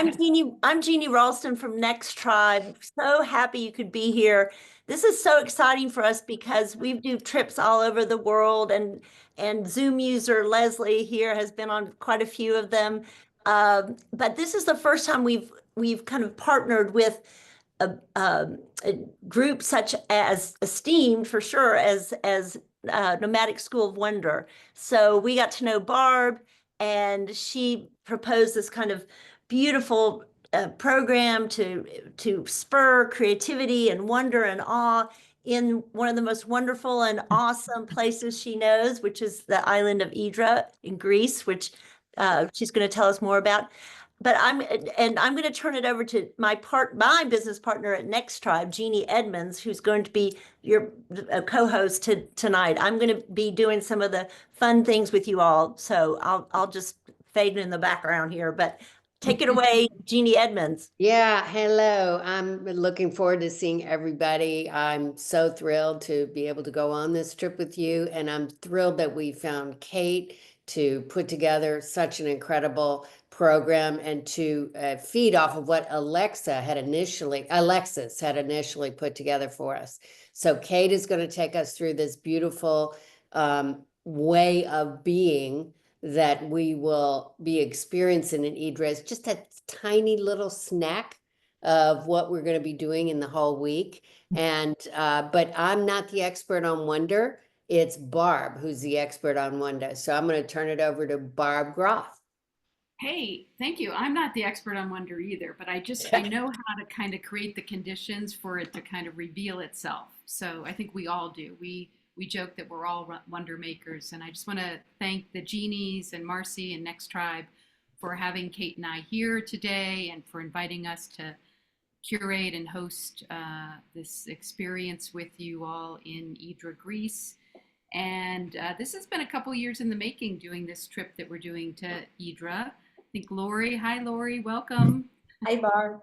I'm Jeannie Ralston from Next Tribe. So happy you could be here. This is so exciting for us because we do trips all over the world, and Zoom user Leslie here has been on quite a few of them. But this is the first time we've kind of partnered with a group such as esteemed for sure as Nomadic School of Wonder. So we got to know Barb, and she proposed this kind of beautiful program to spur creativity and wonder and awe in one of the most wonderful and awesome places she knows, which is the island of Hydra in Greece, which she's going to tell us more about. But I'm going to turn it over to my business partner at Next Tribe, Jeannie Edmonds, who's going to be your co-host tonight. I'm going to be doing some of the fun things with you all, so I'll just fade in the background here. But take it away, Jeannie Edmonds. Yeah, hello. I'm looking forward to seeing everybody. I'm so thrilled to be able to go on this trip with you, and I'm thrilled that we found Kate to put together such an incredible program and to feed off of what Alexis had initially put together for us. So Kate is going to take us through this beautiful way of being that we will be experiencing in Idris, just a tiny little snack of what we're going to be doing in the whole week. And but I'm not the expert on Wonder. It's Barb who's the expert on Wonder. So I'm going to turn it over to Barb Groff. Hey, thank you. I'm not the expert on Wonder either, but I know how to kind of create the conditions for it to kind of reveal itself. So I think we all do. We joke that we're all wonder makers, and I just want to thank the Genies and Marcy and Next Tribe for having Kate and I here today and for inviting us to curate and host this experience with you all in Hydra, Greece. And this has been a couple years in the making, doing this trip that we're doing to Hydra. I think Lori, hi Lori, welcome. Hi, Barb.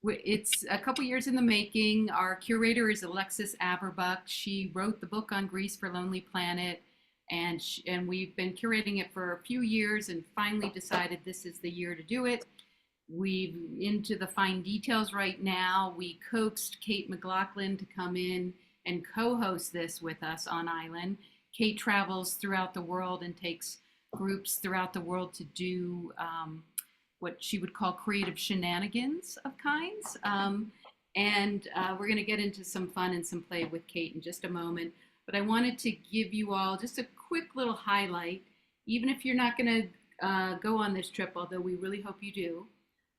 It's a couple years in the making. Our curator is Alexis Averbuck. She wrote the book on Greece for Lonely Planet, and we've been curating it for a few years and finally decided this is the year to do it. We're into the fine details right now. We coaxed Kate McGloughlin to come in and co-host this with us on Island. Kate travels throughout the world and takes groups throughout the world to do what she would call creative shenanigans of kinds. And we're going to get into some fun and some play with Kate in just a moment. But I wanted to give you all just a quick little highlight, even if you're not going to go on this trip, although we really hope you do,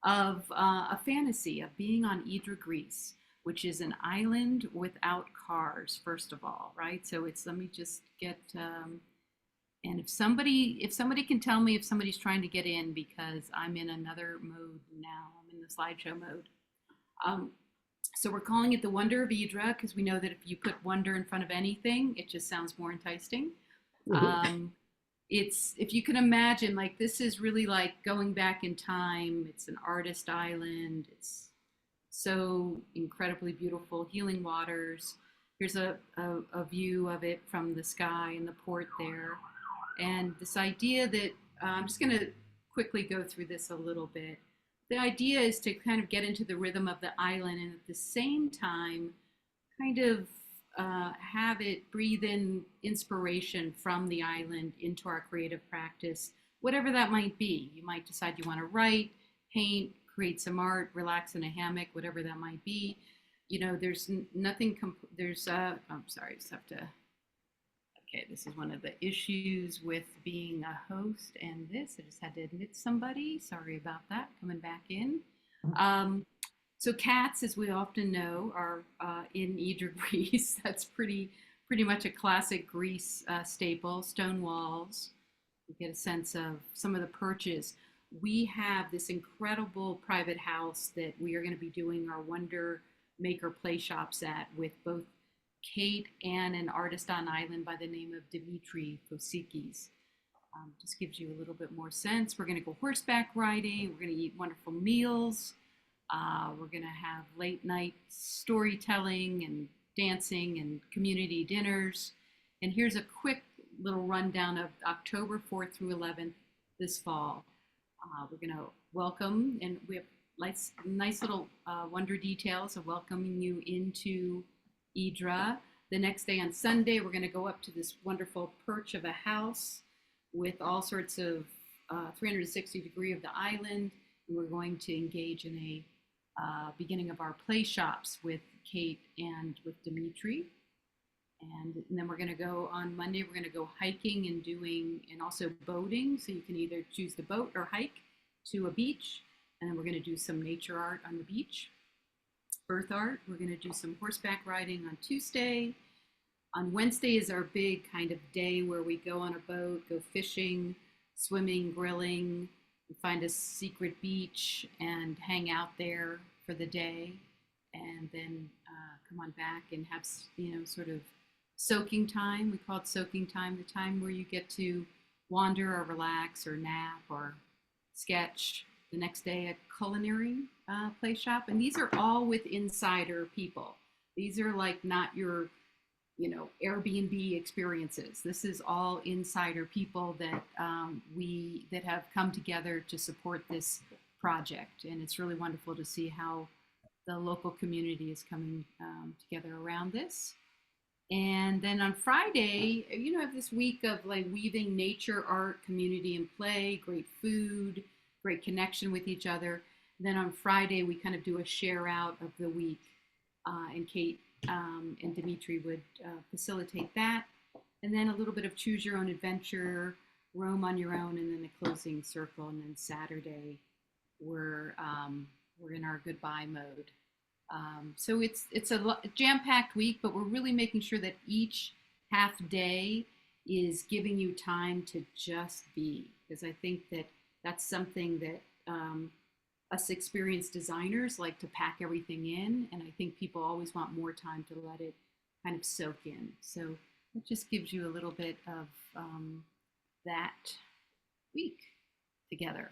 of a fantasy of being on Hydra, Greece, which is an island without cars, first of all, right? So let me just get, and if somebody can tell me if somebody's trying to get in, because I'm in another mode now, I'm in the slideshow mode. So we're calling it the Wonder of Hydra because we know that if you put wonder in front of anything, it just sounds more enticing. It's, if you can imagine, like this is really like going back in time. It's an artist island. It's so incredibly beautiful, healing waters. Here's a view of it from the sky and the port there. And this idea that, I'm just going to quickly go through this a little bit. The idea is to kind of get into the rhythm of the island and at the same time kind of have it breathe in inspiration from the island into our creative practice, whatever that might be. You might decide you want to write, paint, create some art, relax in a hammock, whatever that might be. You know, there's nothing, I'm sorry, I just have to, okay, this is one of the issues with being a host and this, I just had to admit somebody, sorry about that, coming back in. So cats, as we often know, are in Hydra, Greece. That's pretty much a classic Greece staple. Stone walls. You get a sense of some of the perches. We have this incredible private house that we are going to be doing our Wonder Maker play shops at with both Kate and an artist on island by the name of Dimitri Fosikis. Just gives you a little bit more sense. We're going to go horseback riding. We're going to eat wonderful meals. We're going to have late night storytelling and dancing and community dinners. And here's a quick little rundown of October 4th through 11th this fall. We're going to welcome, and we have nice little wonder details of welcoming you into Idra. The next day on Sunday, we're going to go up to this wonderful perch of a house with all sorts of 360-degree of the island, and we're going to engage in a beginning of our play shops with Kate and with Dimitri. And then we're going to go on Monday, we're going to go hiking and also boating. So you can either choose to boat or hike to a beach. And then we're going to do some nature art on the beach, earth art. We're going to do some horseback riding on Tuesday. On Wednesday is our big kind of day where we go on a boat, go fishing, swimming, grilling, find a secret beach and hang out there for the day. And then come on back and have, sort of soaking time. We call it soaking time, the time where you get to wander or relax or nap or sketch. The next day, a culinary play shop. And these are all with insider people. These are like not your, Airbnb experiences. This is all insider people that that have come together to support this project. And it's really wonderful to see how the local community is coming together around this. And then on Friday, I have this week of like weaving nature, art, community, and play, great food, great connection with each other. And then on Friday, we kind of do a share out of the week, and Kate and Dimitri would facilitate that. And then a little bit of choose your own adventure, roam on your own, and then a closing circle. And then Saturday, we're in our goodbye mode. So it's a jam-packed week, but we're really making sure that each half day is giving you time to just be, because I think that that's something that us experienced designers like to pack everything in, and I think people always want more time to let it kind of soak in. So it just gives you a little bit of that week together.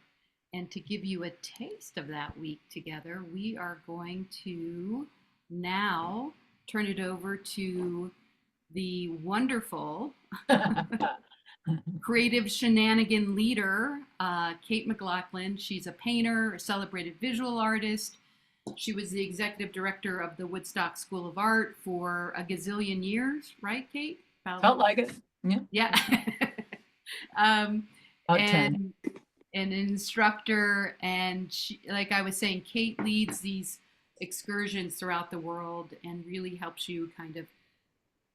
And to give you a taste of that week together, we are going to now turn it over to the wonderful creative shenanigan leader, Kate McGloughlin. She's a painter, a celebrated visual artist. She was the executive director of the Woodstock School of Art for a gazillion years, right, Kate? Felt like it. Yeah. Yeah. About 10. An instructor, and she, like I was saying, Kate leads these excursions throughout the world and really helps you kind of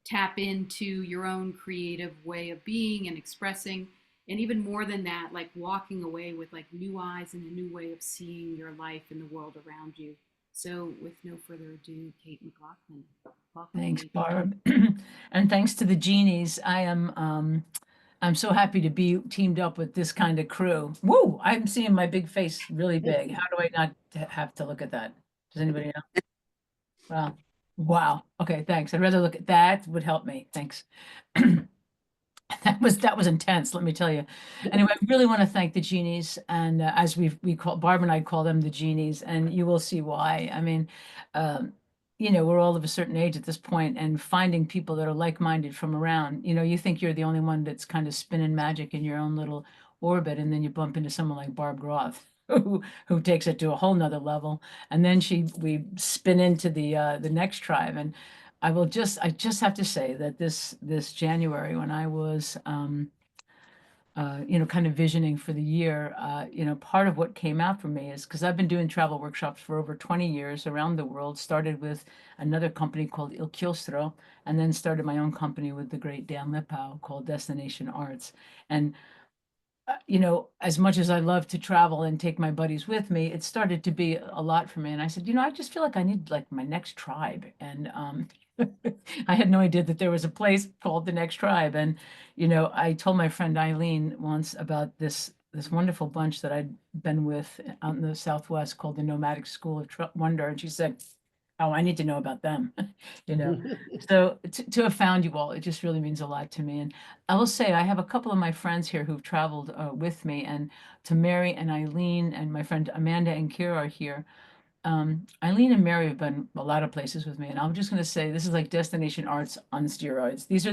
tap into your own creative way of being and expressing, and even more than that, like walking away with like new eyes and a new way of seeing your life and the world around you. So with no further ado, Kate McGloughlin. Welcome. Thanks, Kate. Barb. And thanks to the genies. I'm so happy to be teamed up with this kind of crew. Woo! I'm seeing my big face really big. How do I not have to look at that? Does anybody know? Well, wow. Okay, thanks. I'd rather look at that would help me. Thanks. That was intense, let me tell you. Anyway, I really want to thank the genies, and as we call Barb and I call them the genies, and you will see why. I mean, we're all of a certain age at this point, and finding people that are like-minded from around, you think you're the only one that's kind of spinning magic in your own little orbit, and then you bump into someone like Barb Groth, who takes it to a whole nother level, and then we spin into the next tribe. And I just have to say that this January, when I was kind of visioning for the year, part of what came out for me is because I've been doing travel workshops for over 20 years around the world. Started with another company called Il Chiostro, and then started my own company with the great Dan Lipow called Destination Arts. And as much as I love to travel and take my buddies with me, it started to be a lot for me. And I said, I just feel like I need like my next tribe. And I had no idea that there was a place called the Next Tribe. And, I told my friend Eileen once about this wonderful bunch that I'd been with out in the Southwest called the Nomadic School of Wonder. And she said, oh, I need to know about them, So to have found you all, it just really means a lot to me. And I will say, I have a couple of my friends here who've traveled with me, and to Mary and Eileen and my friend Amanda and Kira are here. Eileen and Mary have been a lot of places with me, and I'm just going to say this is like destination arts on steroids. These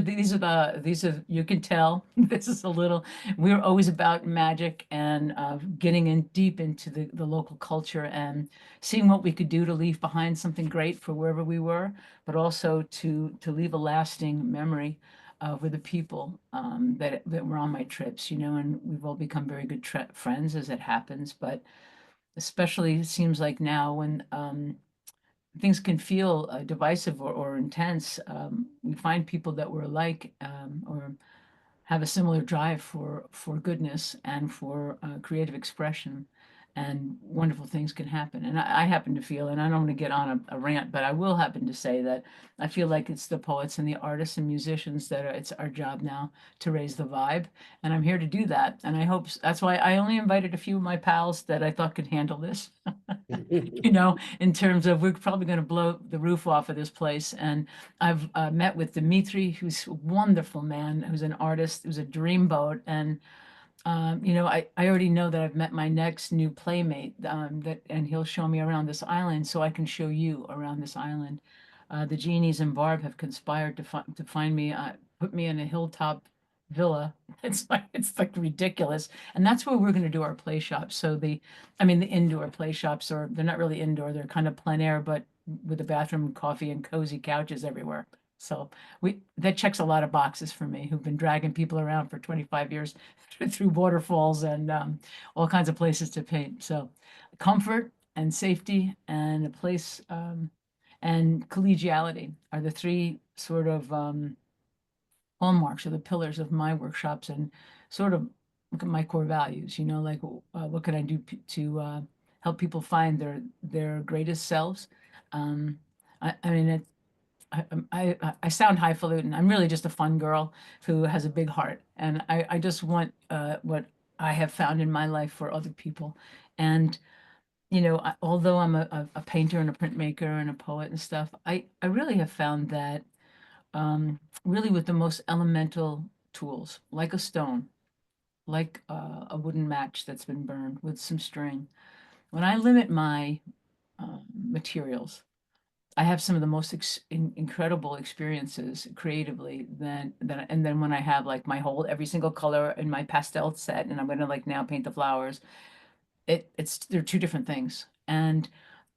are you can tell this is a little. We're always about magic and getting in deep into the local culture and seeing what we could do to leave behind something great for wherever we were, but also to leave a lasting memory with the people that were on my trips. And we've all become very good friends as it happens, but especially it seems like now when things can feel divisive or intense, we find people that we're alike or have a similar drive for goodness and for creative expression, and wonderful things can happen. And I happen to feel, and I don't want to get on a rant, but I will happen to say that I feel like it's the poets and the artists and musicians that it's our job now to raise the vibe, and I'm here to do that. And I hope that's why I only invited a few of my pals that I thought could handle this. In terms of we're probably going to blow the roof off of this place. And I've met with Dimitri, who's a wonderful man, who's an artist, who's a dreamboat. And, I already know that I've met my next new playmate and he'll show me around this island so I can show you around this island. The genies and Barb have conspired to find me, put me in a hilltop villa. It's like ridiculous. And that's where we're going to do our play shops. So the indoor play shops, or they're not really indoor, they're kind of plein air, but with a bathroom, coffee, and cozy couches everywhere. So that checks a lot of boxes for me, who've been dragging people around for 25 years through waterfalls and all kinds of places to paint. So comfort and safety and a place and collegiality are the three sort of hallmarks or the pillars of my workshops, and sort of look at my core values, like what can I do to help people find their greatest selves. I mean, I sound highfalutin. I'm really just a fun girl who has a big heart, and I just want what I have found in my life for other people. And although I'm a painter and a printmaker and a poet and stuff, I really have found that really with the most elemental tools, like a stone, like a wooden match that's been burned with some string. When I limit my materials, I have some of the most incredible experiences creatively and then when I have like my whole every single color in my pastel set, and I'm gonna like now paint the flowers, they're two different things. And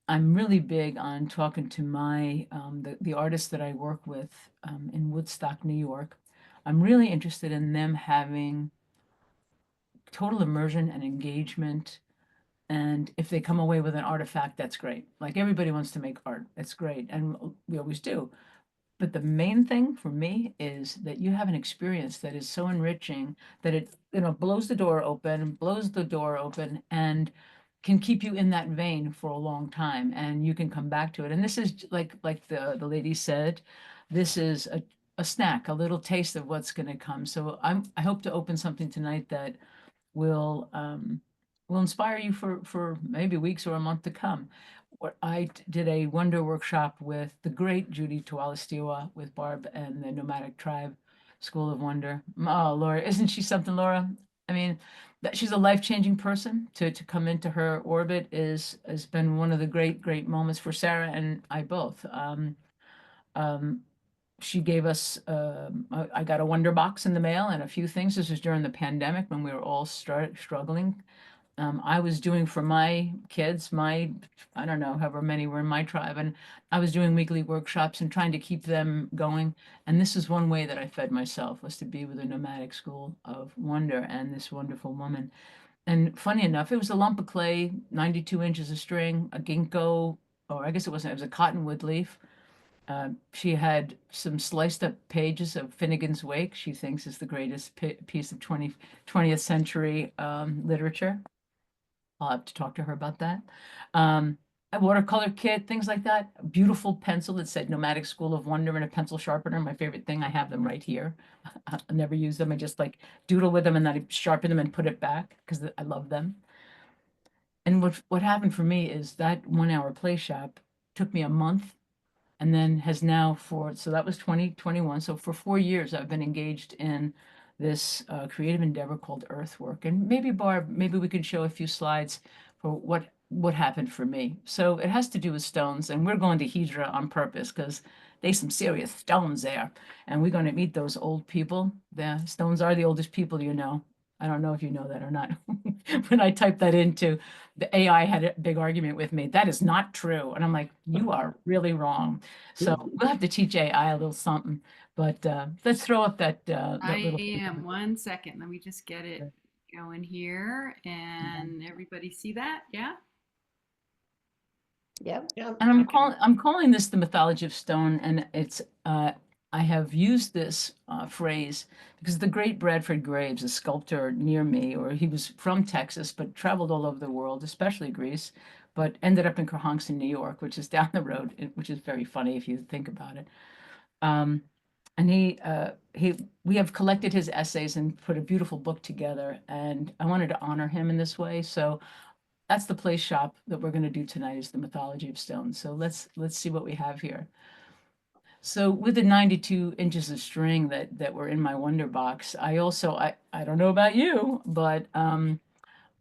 I'm really big on talking to my the artists that I work with in Woodstock, New York. I'm really interested in them having total immersion and engagement. And if they come away with an artifact, that's great. Like everybody wants to make art. It's great. And we always do. But the main thing for me is that you have an experience that is so enriching that it, blows the door open, and can keep you in that vein for a long time, and you can come back to it. And this is like the lady said, this is a snack, a little taste of what's going to come. So I hope to open something tonight that will inspire you for maybe weeks or a month to come. I did a wonder workshop with the great Judy Tualastiwa with Barb and the Nomadic Tribe School of Wonder. Oh, Laura, isn't she something, Laura? I mean, that she's a life-changing person. To come into her orbit has been one of the great moments for Sarah and I both. She gave us I got a wonder box in the mail and a few things. This was during the pandemic when we were all struggling. I was doing for my kids, I don't know, however many were in my tribe, and I was doing weekly workshops and trying to keep them going. And this is one way that I fed myself, was to be with a nomadic school of wonder and this wonderful woman. And funny enough, it was a lump of clay, 92 inches of string, a ginkgo, or I guess it wasn't, it was a cottonwood leaf. She had some sliced up pages of Finnegan's Wake, she thinks is the greatest piece of 20th century literature. I'll have to talk to her about that. A watercolor kit, things like that. A beautiful pencil that said Nomadic School of Wonder, and a pencil sharpener. My favorite thing, I have them right here. I never use them. I just like doodle with them and then I sharpen them and put it back because I love them. And what happened for me is that 1 hour play shop took me a month, and then has now so that was 2021. So for 4 years, I've been engaged in this creative endeavor called earthwork. And maybe Barb, maybe we can show a few slides for what what happened for me. So it has to do with stones, and we're going to Hydra on purpose because there's some serious stones there, and we're going to meet those old people. The stones are the oldest people, you know. I don't know if you know that or not. When I typed that into the AI, had a big argument with me. That is not true, and I'm like, you are really wrong. So we'll have to teach AI a little something. But let's throw up that I little. am 1 second. Let me just get it going here, and everybody see that? Yeah. Yep. And Okay. I'm calling this the mythology of stone, and it's I have used this phrase because the great Bradford Graves, a sculptor near me, or he was from Texas but traveled all over the world, especially Greece, but ended up in Cohost in New York, which is down the road, which is very funny if you think about it. And we have collected his essays and put a beautiful book together, and I wanted to honor him in this way. So that's the play shop that we're going to do tonight, is the mythology of stone. So let's see what we have here. So with the 92 inches of string that were in my Wonder box, I also I don't know about you, but I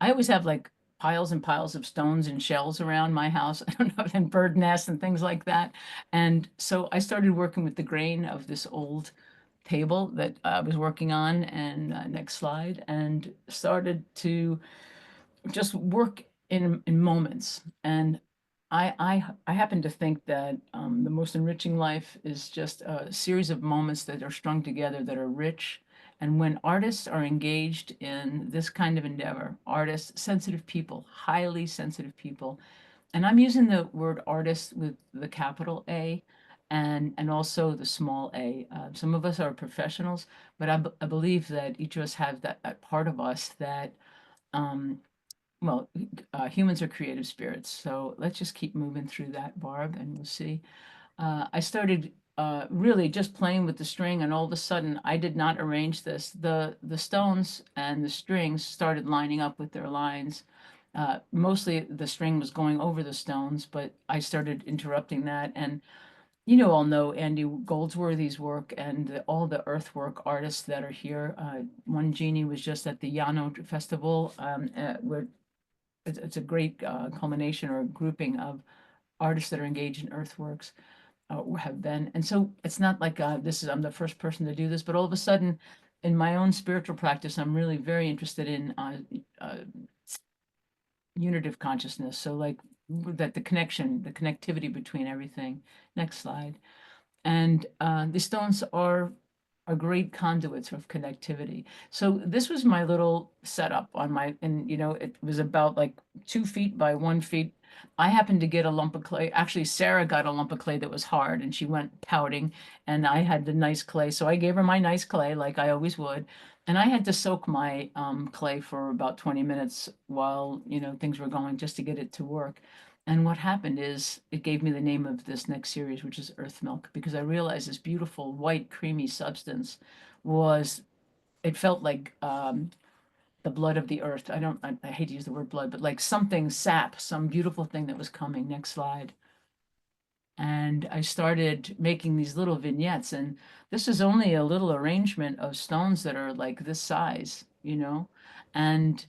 always have like piles and piles of stones and shells around my house. I don't know, and bird nests and things like that. And so I started working with the grain of this old table that I was working on, and next slide, and started to just work in moments. And I happen to think that the most enriching life is just a series of moments that are strung together that are rich. And when artists are engaged in this kind of endeavor, artists, sensitive people, highly sensitive people, and I'm using the word artist with the capital A, and also the small a. Some of us are professionals, but I believe that each of us have that part of us that um, well, humans are creative spirits. So let's just keep moving through that, Barb, and we'll see. I started really just playing with the string, and all of a sudden, I did not arrange this. The stones and the strings started lining up with their lines. Mostly the string was going over the stones, but I started interrupting that. And you all know Andy Goldsworthy's work and all the earthwork artists that are here. One genie was just at the Yano Festival, where it's a great culmination or grouping of artists that are engaged in earthworks, or have been. And so it's not like I'm the first person to do this, but all of a sudden in my own spiritual practice, I'm really very interested in unitive consciousness. So like that the connectivity between everything. Next slide. And the stones are great conduits of connectivity. So this was my little setup on and it was about like 2 feet by 1 feet. I happened to get a lump of clay. Actually, Sarah got a lump of clay that was hard, and she went pouting, and I had the nice clay. So I gave her my nice clay like I always would. And I had to soak my clay for about 20 minutes while, things were going, just to get it to work. And what happened is it gave me the name of this next series, which is Earth Milk, because I realized this beautiful white creamy substance it felt like the blood of the earth. I hate to use the word blood, but like something sap, some beautiful thing that was coming. Next slide. And I started making these little vignettes, and this is only a little arrangement of stones that are like this size, and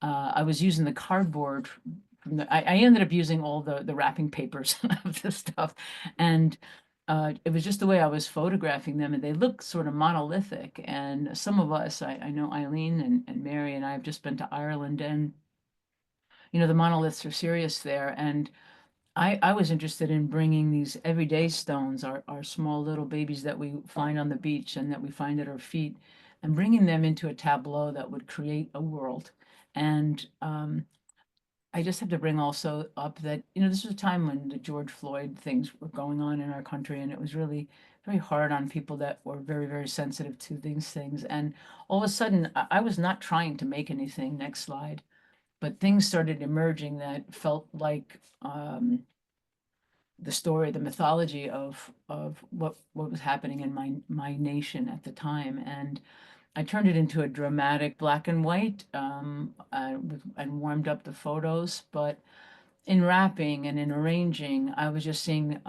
I was using the cardboard from I ended up using all the wrapping papers of this stuff. And it was just the way I was photographing them, and they look sort of monolithic. And some of us, I know Eileen and Mary and I have just been to Ireland, and the monoliths are serious there. And I was interested in bringing these everyday stones, our small little babies that we find on the beach and that we find at our feet, and bringing them into a tableau that would create a world. And I just have to bring also up that, this was a time when the George Floyd things were going on in our country, and it was really very hard on people that were very, very sensitive to these things. And all of a sudden, I was not trying to make anything. Next slide. But things started emerging that felt like the story, the mythology of what was happening in my nation at the time. And I turned it into a dramatic black and white, and warmed up the photos. But in wrapping and in arranging, I was just seeing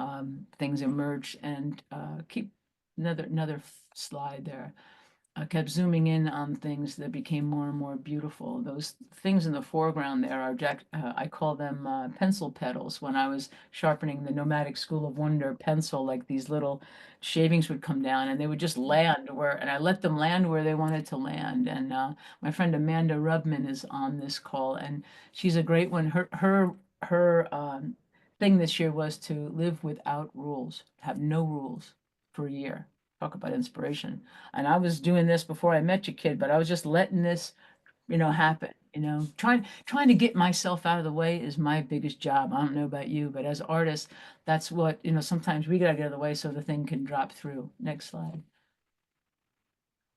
things emerge. And keep another slide there. I kept zooming in on things that became more and more beautiful. Those things in the foreground there are I call them pencil petals. When I was sharpening the Nomadic School of Wonder pencil, like these little shavings would come down and they would just land where, and I let them land where they wanted to land. And my friend Amanda Rubman is on this call, and she's a great one. Her thing this year was to live without rules, have no rules for a year. Talk about inspiration. And I was doing this before I met you, kid, but I was just letting this, happen. Trying to get myself out of the way is my biggest job. I don't know about you, but as artists, that's what, sometimes we gotta get out of the way so the thing can drop through. Next slide.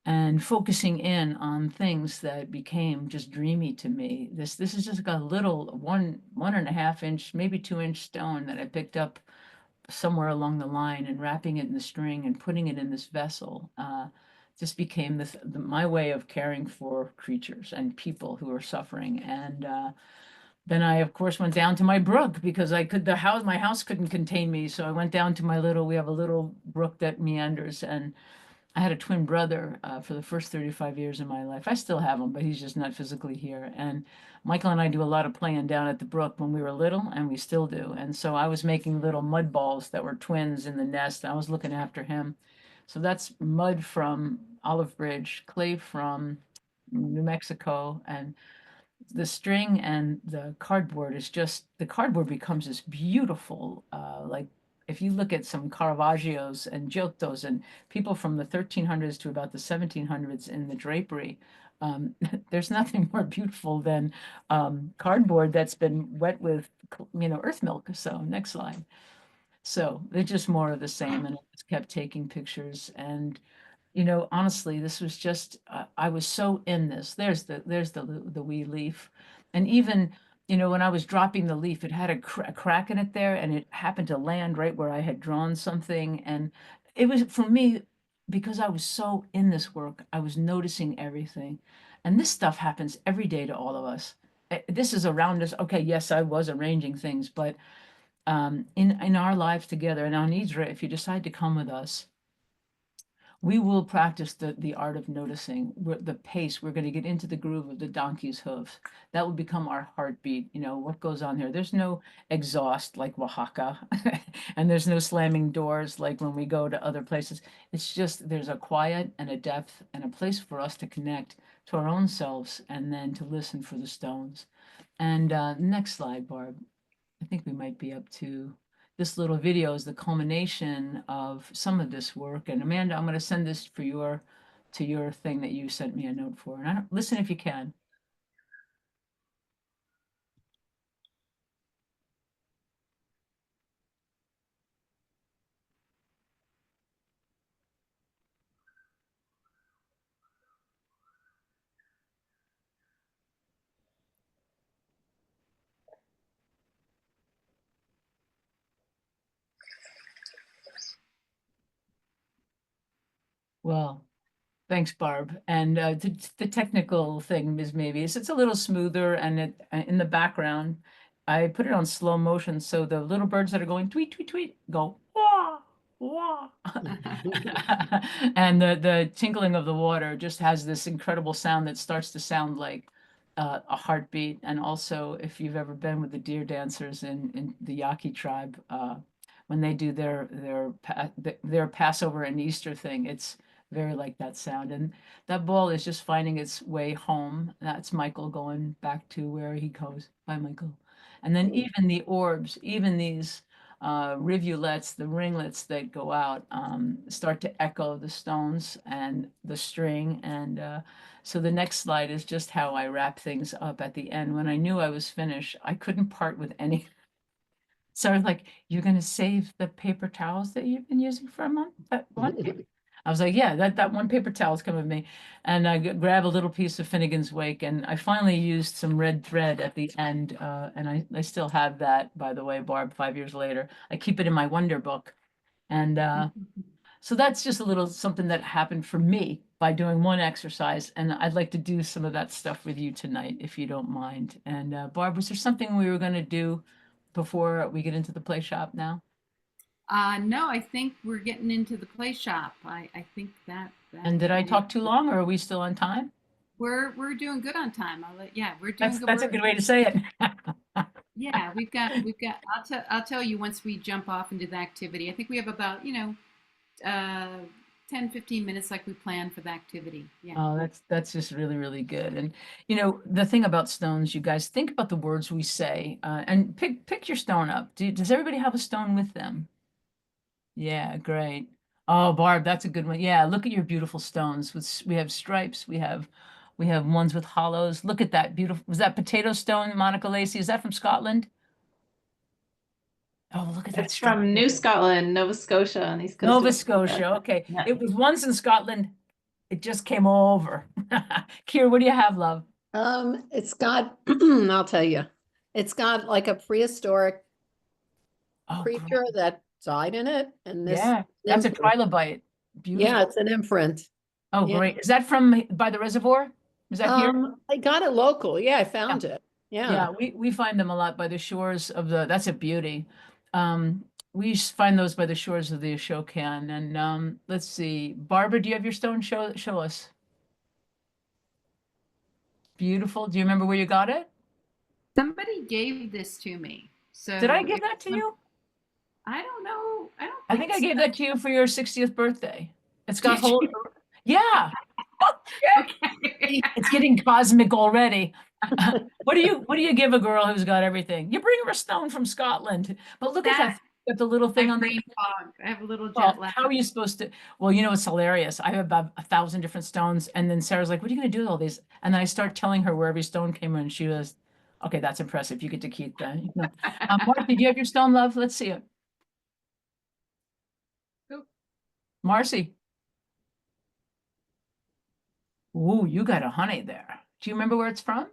And focusing in on things that became just dreamy to me. This is just like a little 1.5 inch, maybe 2 inch stone that I picked up somewhere along the line, and wrapping it in the string and putting it in this vessel just became my way of caring for creatures and people who are suffering. And then I, of course, went down to my brook because my house couldn't contain me. So I went down to we have a little brook that meanders, and I had a twin brother for the first 35 years of my life. I still have him, but he's just not physically here. And Michael and I do a lot of playing down at the brook when we were little, and we still do. And so I was making little mud balls that were twins in the nest. I was looking after him. So that's mud from Olive Bridge, clay from New Mexico, and the string and the cardboard the cardboard becomes this beautiful, like if you look at some Caravaggios and Giottos and people from the 1300s to about the 1700s in the drapery, there's nothing more beautiful than cardboard that's been wet with, earth milk. So next slide. So they're just more of the same, and I just kept taking pictures. And honestly, this was just, I was so in this. There's the wee leaf. And even, when I was dropping the leaf, it had a crack in it there, and it happened to land right where I had drawn something. And it was, for me, because I was so in this work, I was noticing everything. And this stuff happens every day to all of us. This is around us. Okay, yes, I was arranging things, but in our lives together, and on Nidra, if you decide to come with us, we will practice the art of noticing the pace. We're going to get into the groove of the donkey's hooves. That will become our heartbeat. What goes on here. There's no exhaust like Oaxaca, and there's no slamming doors like when we go to other places. It's just there's a quiet and a depth and a place for us to connect to our own selves, and then to listen for the stones. And next slide, Barb. I think we might be up to this little video is the culmination of some of this work. And Amanda, I'm going to send this to your thing that you sent me a note for. And listen if you can. Well, thanks, Barb. And the technical thing is maybe it's a little smoother, and in the background, I put it on slow motion, so the little birds that are going tweet tweet tweet go wah wah, and the tinkling of the water just has this incredible sound that starts to sound like a heartbeat. And also, if you've ever been with the deer dancers in the Yaqui tribe, when they do their Passover and Easter thing, it's very like that sound. And that ball is just finding its way home. That's Michael going back to where he goes. Bye, Michael. And then even the orbs, even these rivulets, the ringlets that go out, start to echo the stones and the string. And so the next slide is just how I wrap things up at the end. When I knew I was finished, I couldn't part with any. So I was like, "You're going to save the paper towels that you've been using for a month?" That one? I was like, "Yeah, that one paper towel is coming with me." And I grab a little piece of Finnegan's Wake, and I finally used some red thread at the end. And I still have that, by the way, Barb, 5 years later. I keep it in my Wonder book. And so that's just a little something that happened for me by doing one exercise. And I'd like to do some of that stuff with you tonight, if you don't mind. And Barb, was there something we were going to do before we get into the play shop now? No, I think we're getting into the play shop. I think that And did I talk too long, or are we still on time? We're doing good on time. Yeah, we're doing good. That's a good way to say it. Yeah, I'll tell you once we jump off into the activity. I think we have about, 10, 15 minutes like we planned for the activity. Yeah. Oh, that's just really, really good. And the thing about stones, you guys think about the words we say, and pick your stone up. Does everybody have a stone with them? Yeah, great. Oh, Barb, that's a good one. Yeah, look at your beautiful stones. We have stripes. We have ones with hollows. Look at that beautiful. Was that potato stone, Monica Lacey? Is that from Scotland? Oh, look at that It's from stripe. New Scotland, Nova Scotia, on the East Coast of Nova Canada. Scotia. Okay. Yeah. It was once in Scotland. It just came over. Kier, what do you have, love? It's got, I'll tell you, it's got like a prehistoric Oh, creature great. that died in it, and this Yeah, that's a imprint. trilobite. Beautiful. Yeah, it's an imprint. Oh, yeah. great. Is that from by the reservoir? Is that here? I got it local. Yeah, I found it. Yeah, we find them a lot by the shores of that's a beauty. We find those by the shores of the Ashokan. And let's see, Barbara, do you have your stone? Show us. Beautiful. Do you remember where you got it? Somebody gave this to me. So Did I give that to you? I don't know. I think I gave that to you for your 60th birthday. It's got whole. Yeah. Okay. It's getting cosmic already. What do you give a girl who's got everything? You bring her a stone from Scotland. But look at that. Got the little thing on the brain fog. I have a little Well, jet lag. how are you supposed to? Well, it's hilarious. I have about 1,000 different stones, and then Sarah's like, "What are you going to do with all these?" And then I start telling her where every stone came in. And she goes, "Okay, that's impressive. You get to keep that." Mark, did you have your stone, love? Let's see it. Marcy. Ooh, you got a honey there. Do you remember where it's from?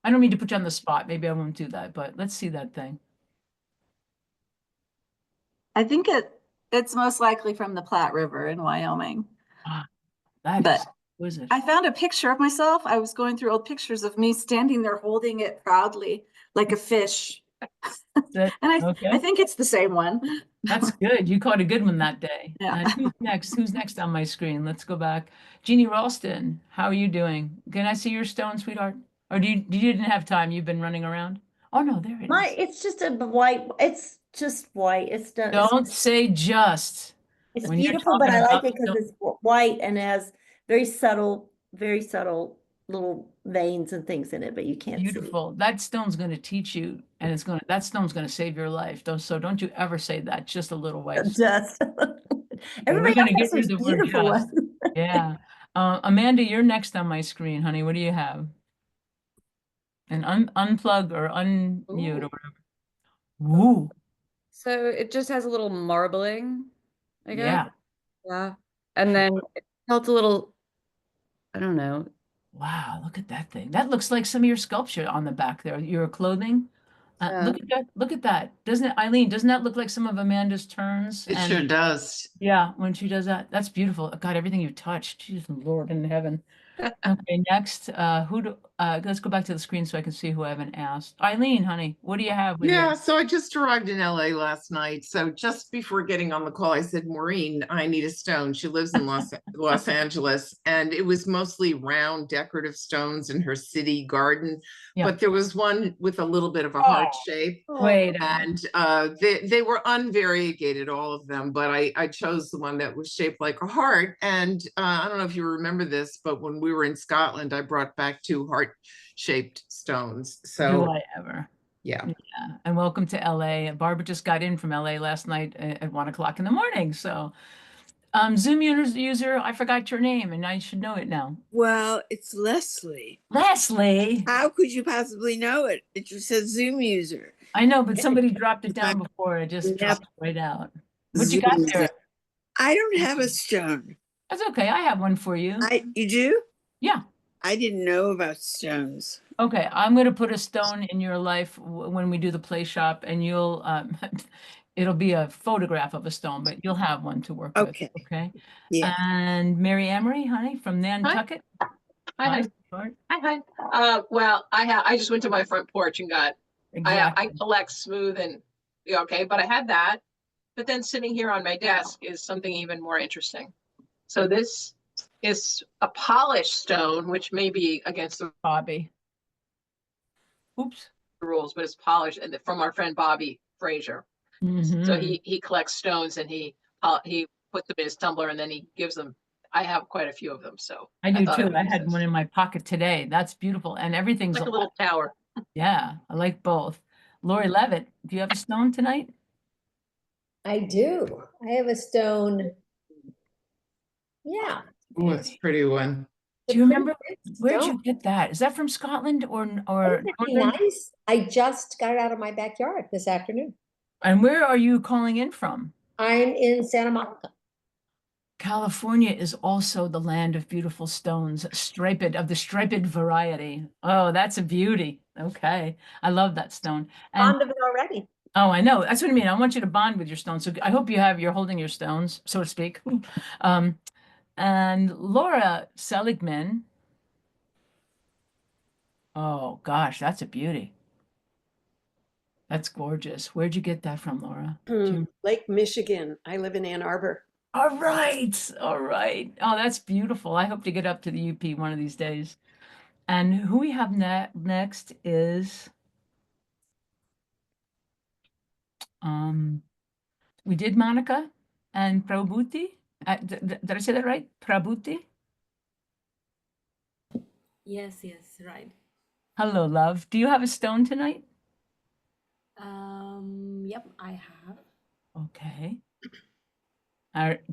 I don't mean to put you on the spot. Maybe I won't do that, but let's see that thing. I think it's most likely from the Platte River in Wyoming. Ah, that But is exquisite. I found a picture of myself. I was going through old pictures of me standing there holding it proudly like a fish. That, And okay. I think it's the same one. That's good. You caught a good one that day. Yeah. Who's next? Who's next on my screen? Let's go back. Jeannie Ralston, how are you doing? Can I see your stone, sweetheart? Or you didn't have time? You've been running around? Oh no, there it is. It's just a white, it's just white. It's done. Don't say just. It's when you're beautiful, but talking I like about it because stone- it's white and has very subtle little veins and things in it, but you can't see. Beautiful. That stone's going to teach you, and that stone's going to save your life. Don't you ever say that. Just a little white stone. Just We're everybody going to else get has rid of the those word beautiful just. ones. Yeah. Amanda, you're next on my screen, honey. What do you have? And unplug or unmute or whatever. Ooh, So it just has a little marbling, I guess. yeah. Yeah. And then it felt a little, I don't know. Wow, look at that thing. That looks like some of your sculpture on the back there. Your clothing. Look at that. Look at that. Doesn't it, Eileen, doesn't that look like some of Amanda's turns? It sure does. Yeah, when she does that. That's beautiful. God, everything you touched. Jesus, Lord in heaven. Okay, next, let's go back to the screen so I can see who I haven't asked. Eileen, honey, what do you have with Yeah, you? so I just arrived in LA last night. So just before getting on the call, I said, Maureen, I need a stone. She lives in Los Angeles, and it was mostly round decorative stones in her city garden. Yeah. But there was one with a little bit of a heart shape. Wait a minute. And they were unvariegated, all of them, but I chose the one that was shaped like a heart. And I don't know if you remember this, but when we were in Scotland, I brought back 2 heart-shaped stones. Do So I ever? yeah. Yeah, and welcome to LA. Barbara just got in from LA last night at 1 o'clock in the morning. So, Zoom user, I forgot your name and I should know it now. Well, it's Leslie. Leslie. How could you possibly know it? It just says Zoom user. I know, but somebody dropped it down before. It just dropped right out. What you got there? I don't have a stone. That's okay. I have one for you. You do? Yeah. I didn't know about stones. Okay, I'm going to put a stone in your life when we do the play shop, and you'll it'll be a photograph of a stone, but you'll have one to work Okay. with. Okay. Yeah. And Mary Amory, honey, from Nantucket. Hi. Sweetheart. Hi. Well, I just went to my front porch and got, Exactly. I collect smooth and, yeah, okay, but I had that. But then sitting here on my desk is something even more interesting. So this is a polished stone, which may be against the Bobby. Oops. rules, but it's polished, and from our friend Bobby Frazier. So Mhm. he collects stones and he puts them in his tumbler and then he gives them. I have quite a few of them, so I do thought too. would I use had this. one in my pocket today. That's beautiful. And everything's Like a little tower. yeah, I like both. Lori Levitt, do you have a stone tonight? I do. I have a stone. Yeah. Oh, it's a pretty one. Do you remember where'd Stone. you get that? Is that from Scotland or Isn't or that be Northern? nice? I just got it out of my backyard this afternoon. And where are you calling in from? I'm in Santa Monica. California is also the land of beautiful stones, of the striped variety. Oh, that's a beauty. Okay. I love that stone. And Fond of it already. oh, I know. That's what I mean. I want you to bond with your stones. So I hope you're holding your stones, so to speak. And Laura Seligman. Oh gosh, that's a beauty. That's gorgeous. Where'd you get that from, Laura? Lake Michigan. I live in Ann Arbor. All right. All right. Oh, that's beautiful. I hope to get up to the UP one of these days. And who we have next is we did Monica and Prabhuti. Did I say that right? Prabhuti? Yes, right. Hello, love. Do you have a stone tonight? Yep, I have. Okay.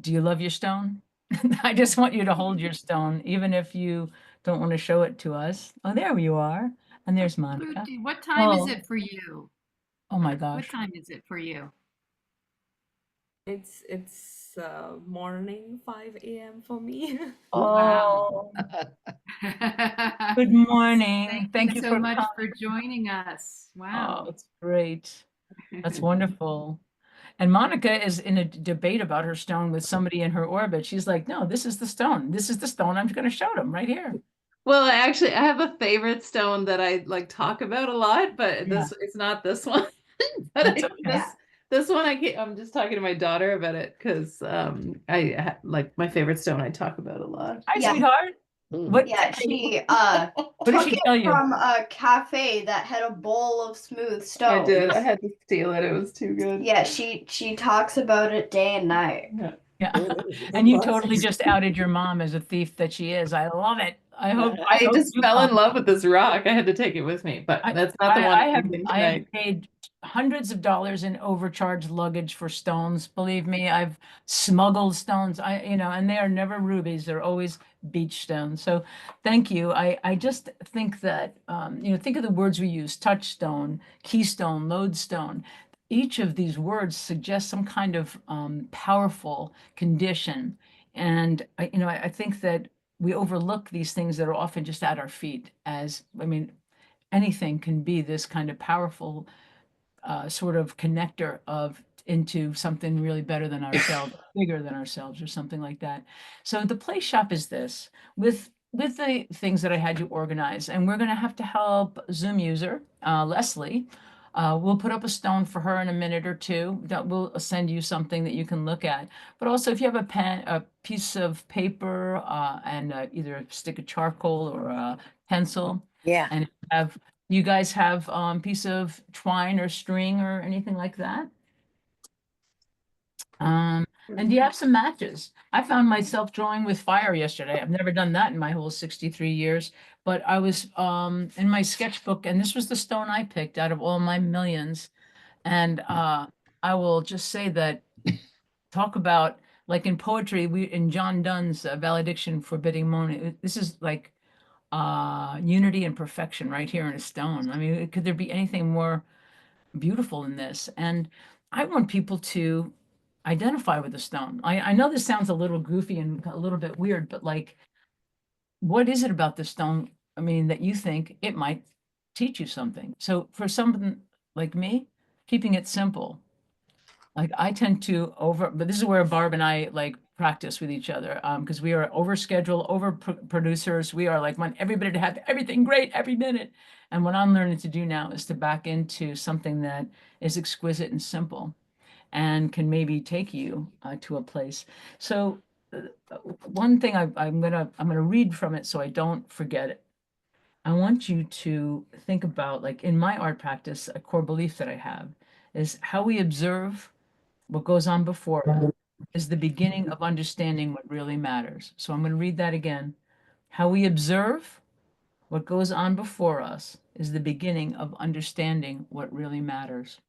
Do you love your stone? I just want you to hold your stone, even if you don't want to show it to us. Oh, there you are. And there's Monica. Lucy, what time is Oh. it for you? Oh my What gosh. time is it for you? It's morning 5 a.m. for me. Oh, Wow. good morning. Thank you you so for much coming. for joining us. Wow. Oh, that's great. That's wonderful. And Monica is in a debate about her stone with somebody in her orbit. She's like, no, this is the stone. This is the stone I'm going to show them right here. Well, actually, I have a favorite stone that I like talk about a lot, but it's not this one. But That's okay. this one I'm just talking to my daughter about it because like my favorite stone I talk about a lot. Hi, Yeah. sweetheart. What? Yeah, she What did took she it tell you? from a cafe that had a bowl of smooth I stones. did. I had to steal it. It was too good. Yeah, she talks about it day and night. Yeah. And you totally just outed your mom as a thief that she is. I love it. I hope just you fell in come. love with this rock. I had to take it with me, but that's not the one I have tonight. paid hundreds of dollars in overcharged luggage for stones. Believe me, I've smuggled stones. And they are never rubies. They're always beach stones. So thank you. I just think that think of the words we use: touchstone, keystone, lodestone. Each of these words suggests some kind of powerful condition. And I think that we overlook these things that are often just at our feet anything can be this kind of powerful sort of connector into something really better than ourselves, bigger than ourselves, or something like that. So the play shop is this with the things that I had you organize, and we're going to have to help Zoom user Leslie. We'll put up a stone for her in a minute or two. That will send you something that you can look at. But also, if you have a pen, a piece of paper, and either a stick of charcoal or a pencil, Yeah. and you guys have piece of twine or string or anything like that? And do you have some matches? I found myself drawing with fire yesterday. I've never done that in my whole 63 years, but I was in my sketchbook, and this was the stone I picked out of all my millions. And I will just say that, talk about, like in poetry, in John Donne's Valediction Forbidding Moan, this is like unity and perfection right here in a stone. I mean, could there be anything more beautiful than this? And I want people to identify with the stone. I know this sounds a little goofy and a little bit weird, but like, what is it about the stone? I mean, that you think it might teach you something. So for someone like me, keeping it simple, like I tend to but this is where Barb and I like practice with each other, because we are over schedule, over producers. We are like, want everybody to have everything great every minute. And what I'm learning to do now is to back into something that is exquisite and simple and can maybe take you to a place. So one thing I'm gonna read from it so I don't forget it. I want you to think about, like in my art practice, a core belief that I have is how we observe what goes on before us is the beginning of understanding what really matters. So I'm going to read that again. How we observe what goes on before us is the beginning of understanding what really matters.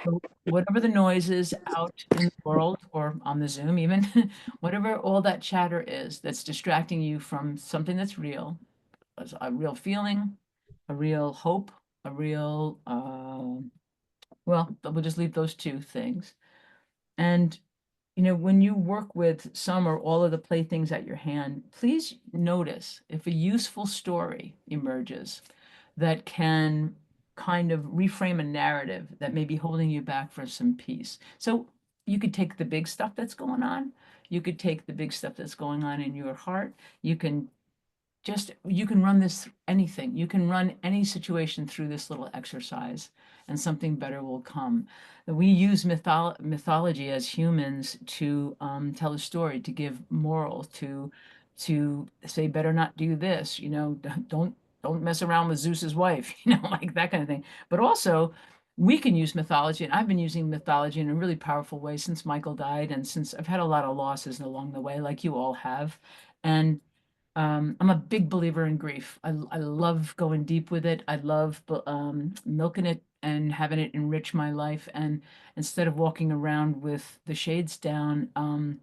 So whatever the noise is out in the world or on the Zoom even, whatever all that chatter is that's distracting you from something that's real, a real feeling, a real hope, a real, well, we'll just leave those two things. And when you work with some or all of the playthings at your hand, please notice if a useful story emerges that can kind of reframe a narrative that may be holding you back for some peace. So you could take the big stuff that's going on. You could take the big stuff that's going on in your heart. You can run this anything. You can run any situation through this little exercise and something better will come. We use mythology as humans to tell a story, to give moral, to say better not do this, don't mess around with Zeus's wife, like that kind of thing. But also we can use mythology, and I've been using mythology in a really powerful way since Michael died and since I've had a lot of losses along the way, like you all have. And I'm a big believer in grief. I love going deep with it. I love milking it and having it enrich my life. And instead of walking around with the shades down, I'm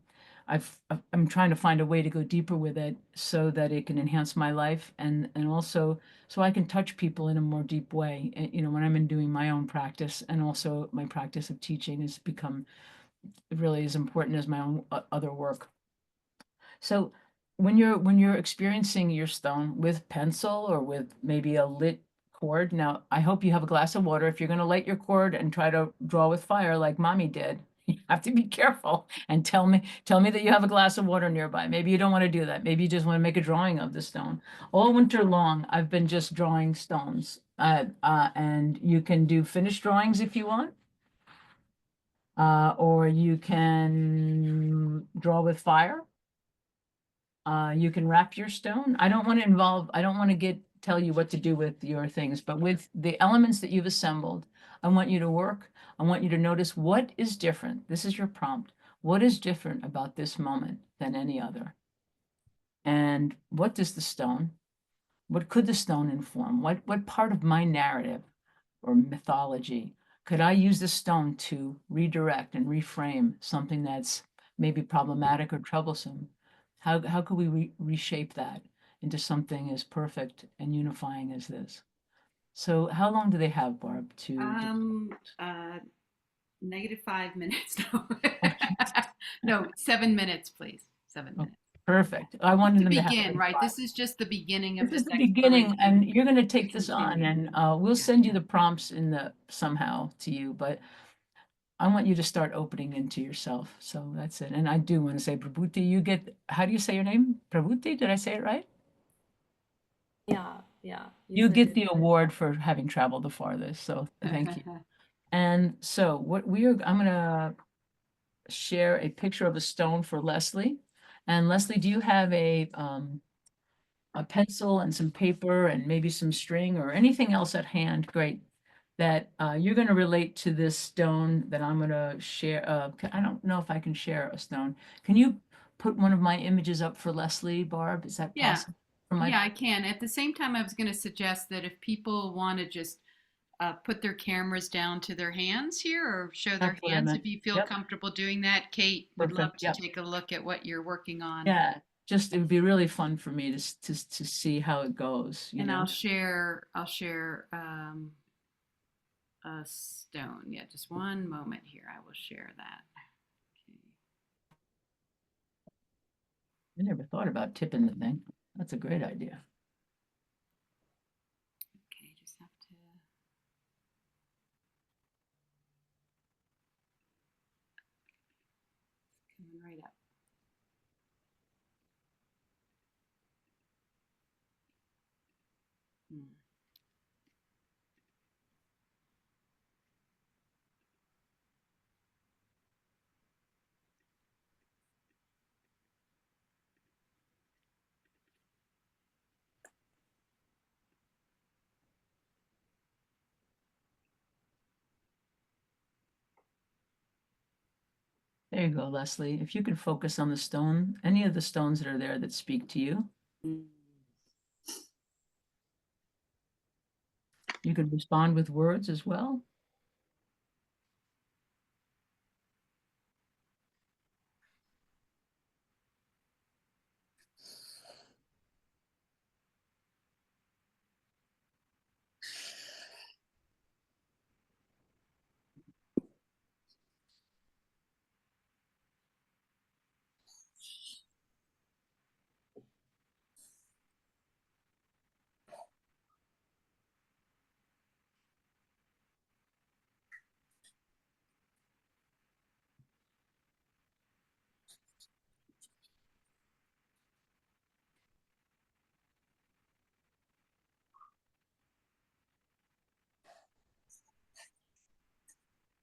trying to find a way to go deeper with it so that it can enhance my life and also so I can touch people in a more deep way. When I'm in doing my own practice, and also my practice of teaching has become really as important as my own other work. So when you're experiencing your stone with pencil or with maybe a lit cord, now I hope you have a glass of water. If you're going to light your cord and try to draw with fire like mommy did, you have to be careful and tell me that you have a glass of water nearby. Maybe you don't want to do that. Maybe you just want to make a drawing of the stone. All winter long, I've been just drawing stones. And you can do finished drawings if you want. Or you can draw with fire. You can wrap your stone. I don't want to tell you what to do with your things, but with the elements that you've assembled, I want you to work. I want you to notice what is different. This is your prompt. What is different about this moment than any other? And what could the stone inform? What part of my narrative or mythology could I use the stone to redirect and reframe something that's maybe problematic or troublesome? How could we reshape that into something as perfect and unifying as this? So how long do they have, Barb, to -5 minutes. No, no, 7 minutes, please. 7 minutes. Perfect. I wanted them to have begin, like right? 5. This is just the beginning of This is this the beginning, exploration. and you're going to take this on, Continue. and we'll send you the prompts somehow to you, but I want you to start opening into yourself. So that's it. And I do want to say, Prabhuti, how do you say your name? Prabhuti, did I say it right? Yeah, yeah. You said get it the right. award for having traveled the farthest. So thank you. And so I'm going to share a picture of a stone for Leslie. And Leslie, do you have a pencil and some paper and maybe some string or anything else at hand? Great. That you're going to relate to this stone that I'm going to share. I don't know if I can share a stone. Can you put one of my images up for Leslie, Barb? Is that Yeah. possible? Yeah, I can. At the same time, I was going to suggest that if people want to just put their cameras down to their hands here or show their That's what I hands, meant. if you feel Yep. comfortable doing that, Kate would love Perfect. to Yep. take a look at what you're working on. Yeah, just it would be really fun for me to see how it goes, And I'll share a stone. Yeah, just one moment here. I will share that. I never thought about tipping the thing. That's a great idea. Okay, just have to. Coming right up. There you go, Leslie. If you could focus on the stone, any of the stones that are there that speak to you. You could respond with words as well.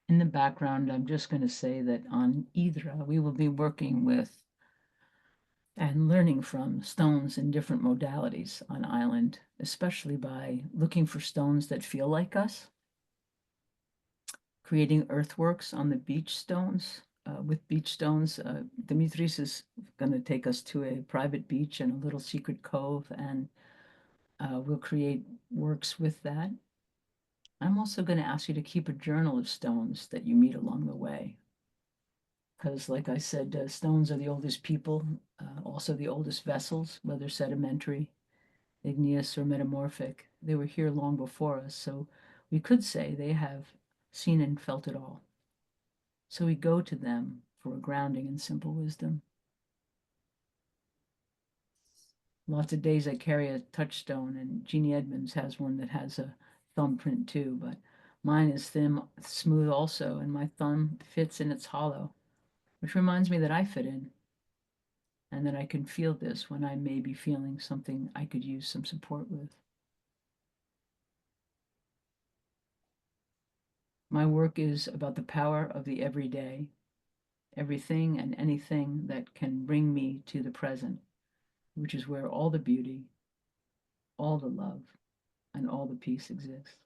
In the background, I'm just going to say that on Idra, we will be working with and learning from stones in different modalities on island, especially by looking for stones that feel like us, creating earthworks on the beach stones. With beach stones, Dimitris is going to take us to a private beach and a little secret cove, and we'll create works with that. I'm also going to ask you to keep a journal of stones that you meet along the way. Because, like I said, stones are the oldest people, also the oldest vessels, whether sedimentary, igneous, or metamorphic. They were here long before us, so we could say they have seen and felt it all. So we go to them for a grounding in simple wisdom. Lots of days I carry a touchstone, and Jeannie Edmonds has one that has a thumbprint too, but mine is thin, smooth also, and my thumb fits in its hollow, which reminds me that I fit in, and that I can feel this when I may be feeling something I could use some support with. My work is about the power of the everyday, everything and anything that can bring me to the present, which is where all the beauty, all the love, and all the peace exists.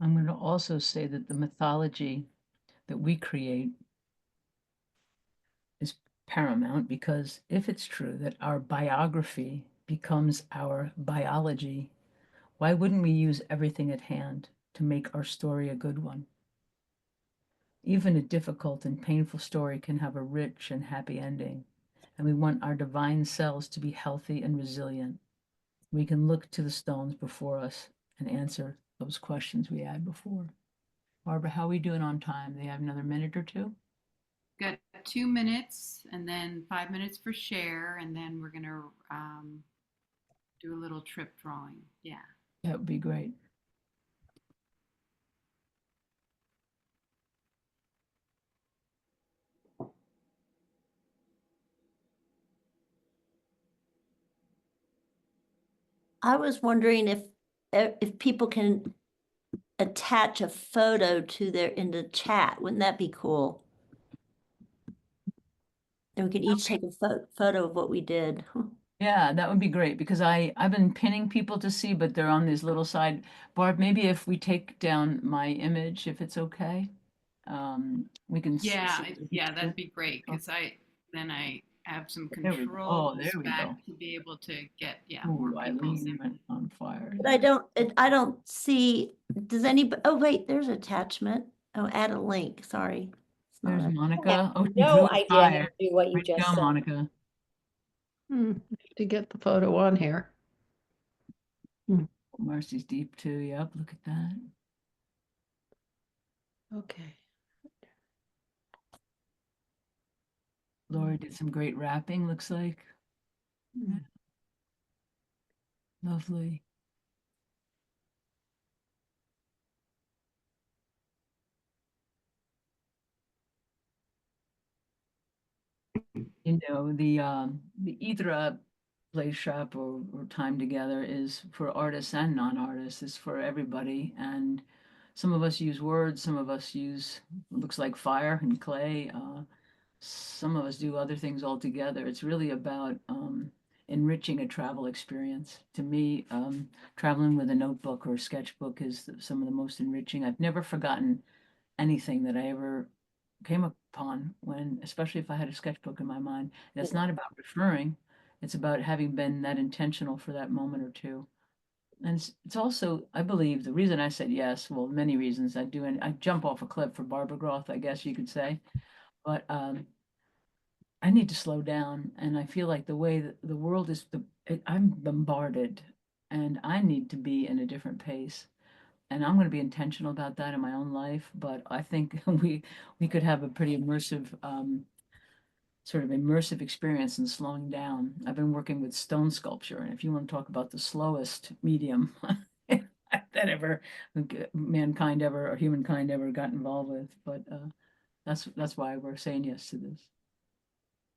I'm going to also say that the mythology that we create is paramount, because if it's true that our biography becomes our biology, why wouldn't we use everything at hand to make our story a good one? Even a difficult and painful story can have a rich and happy ending, and we want our divine selves to be healthy and resilient. We can look to the stones before us and answer those questions we had before. Barbara, how are we doing on time? They have another minute or two? Got 2 minutes and then 5 minutes for share, and then we're gonna do a little trip drawing. Yeah. That would be great. I was wondering if people can attach a photo to their in the chat. Wouldn't that be cool? And we could each take a photo of what we did. Yeah, that would be great, because I've been pinning people to see, but they're on these little side. Barb, maybe if we take down my image, if it's okay, we can. Yeah, yeah, that'd be great, because I have some There we go. Oh, controls there we back go. to be able to get Ooh, more people's Eileen went on fire. But I don't see, does anybody, oh wait, there's attachment. Oh, add a link, sorry. It's not There's a- Monica. Oh, she No drew a idea how to fire. do what you Way to just go, said. Monica. To get the photo on here. Marcy's deep too. Yep, look at that. Okay. Lori did some great rapping, looks like. Yeah. Lovely. You know, the Idra play shop or time together is for artists and non-artists. It's for everybody. And some of us use words, some of us use, looks like fire and clay. Some of us do other things altogether. It's really about enriching a travel experience. To me, traveling with a notebook or a sketchbook is some of the most enriching. I've never forgotten anything that I ever came upon, when, especially if I had a sketchbook in my mind. And it's not about referring, it's about having been that intentional for that moment or two. And it's also, I believe, the reason I said yes, well, many reasons I do, and I jump off a cliff for Barbara Groth, I guess you could say, but I need to slow down, and I feel like the way that the world is, I'm bombarded, and I need to be in a different pace. And I'm going to be intentional about that in my own life. But I think we could have a pretty immersive, sort of immersive experience in slowing down. I've been working with stone sculpture, and if you want to talk about the slowest medium that ever mankind ever or humankind ever got involved with, but that's why we're saying yes to this.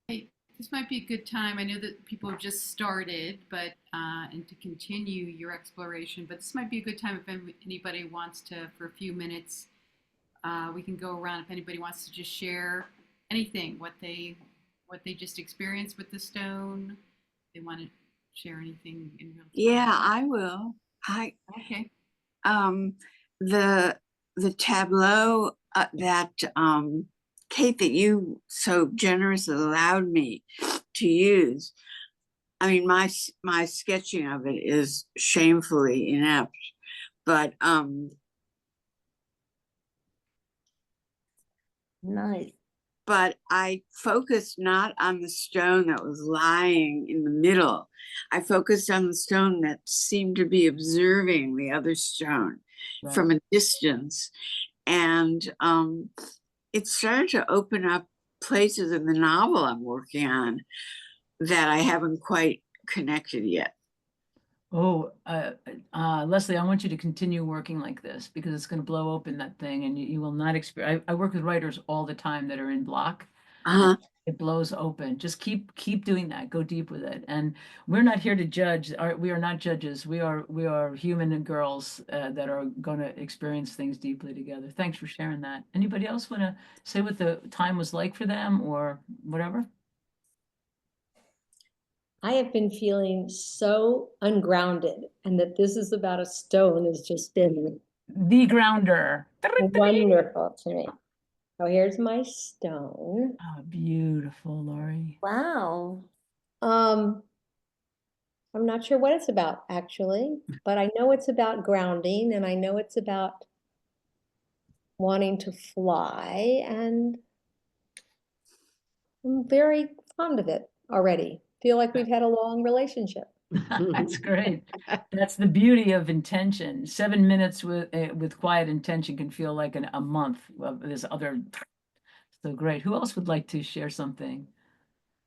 Hey, this might be a good time. I know that people have just started, but and to continue your exploration. But this might be a good time if anybody wants to, for a few minutes, we can go around. If anybody wants to just share anything, what they just experienced with the stone, they want to share anything in real time. Yeah, I will. Okay. The tableau that Kate, that you so generously allowed me to use. I mean, my sketching of it is shamefully inept, but Nice. but I focused not on the stone that was lying in the middle. I focused on the stone that seemed to be observing the other stone from a distance. And it started to open up places in the novel I'm working on that I haven't quite connected yet. Oh, Leslie, I want you to continue working like this, because it's going to blow open that thing, and you will not experience. I work with writers all the time that are in block. It blows open. Just keep doing that. Go deep with it. And we're not here to judge. We are not judges. We are human and girls that are going to experience things deeply together. Thanks for sharing that. Anybody else want to say what the time was like for them or whatever? I have been feeling so ungrounded, and that this is about a stone has just been the grounder. Wonderful to me. So here's my stone. Oh, beautiful, Lori. Wow. I'm not sure what it's about actually, but I know it's about grounding and I know it's about wanting to fly, and I'm very fond of it already. Feel like we've had a long relationship. That's great. That's the beauty of intention. 7 minutes with quiet intention can feel like a month of this other. So great. Who else would like to share something?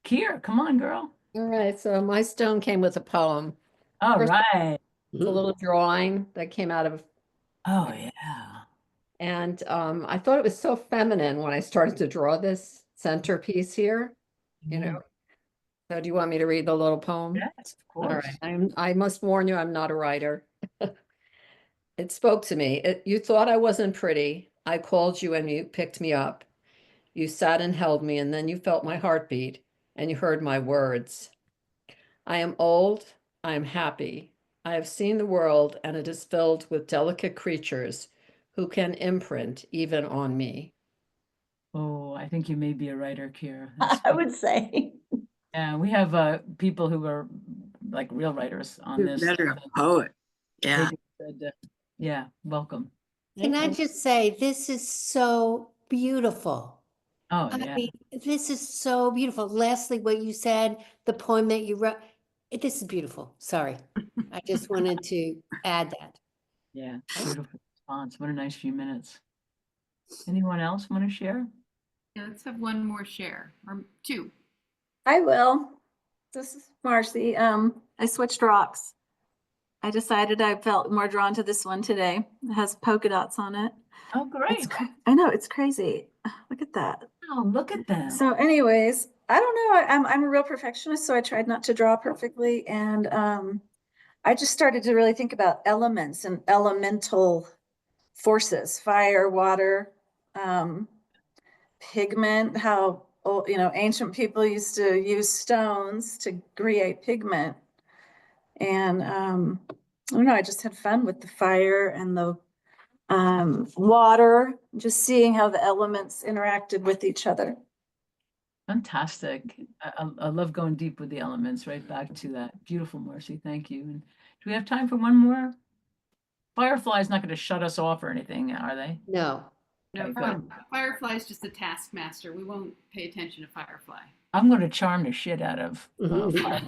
Kier, come on, girl. All right, so my stone came with a poem. All First, right. it's a little drawing that came out of, Oh, yeah. and I thought it was so feminine when I started to draw this centerpiece here, you know. So do you want me to read the little poem? Yes, of All course. right, I must warn you, I'm not a writer. It spoke to me. You thought I wasn't pretty. I called you and you picked me up. You sat and held me, and then you felt my heartbeat and you heard my words. I am old. I am happy. I have seen the world, and it is filled with delicate creatures who can imprint even on me. Oh, I think you may be a writer, Kier. I would say. Yeah, we have people who are like real writers on this. Better a poet. Yeah. Yeah, welcome. Can I just say, this is so beautiful. Oh, I yeah. mean, this is so beautiful. Lastly, what you said, the poem that you wrote, this is beautiful. Sorry. I just wanted to add that. Yeah, beautiful response. What a nice few minutes. Anyone else want to share? Yeah, let's have one more share or two. I will. This is Marcy. I switched rocks. I decided I felt more drawn to this one today. It has polka dots on it. Oh, great. I know, it's crazy. Look at that. Oh, look at that. So anyways, I don't know. I'm a real perfectionist, so I tried not to draw perfectly. And I just started to really think about elements and elemental forces, fire, water, pigment, how ancient people used to use stones to create pigment. And I don't know, I just had fun with the fire and the water, just seeing how the elements interacted with each other. Fantastic. I love going deep with the elements, right back to that. Beautiful, Marcy. Thank you. And do we have time for one more? Firefly's not going to shut us off or anything, are they? No. No, Okay, good. Firefly's just a taskmaster. We won't pay attention to Firefly. I'm going to charm the shit out of Firefly.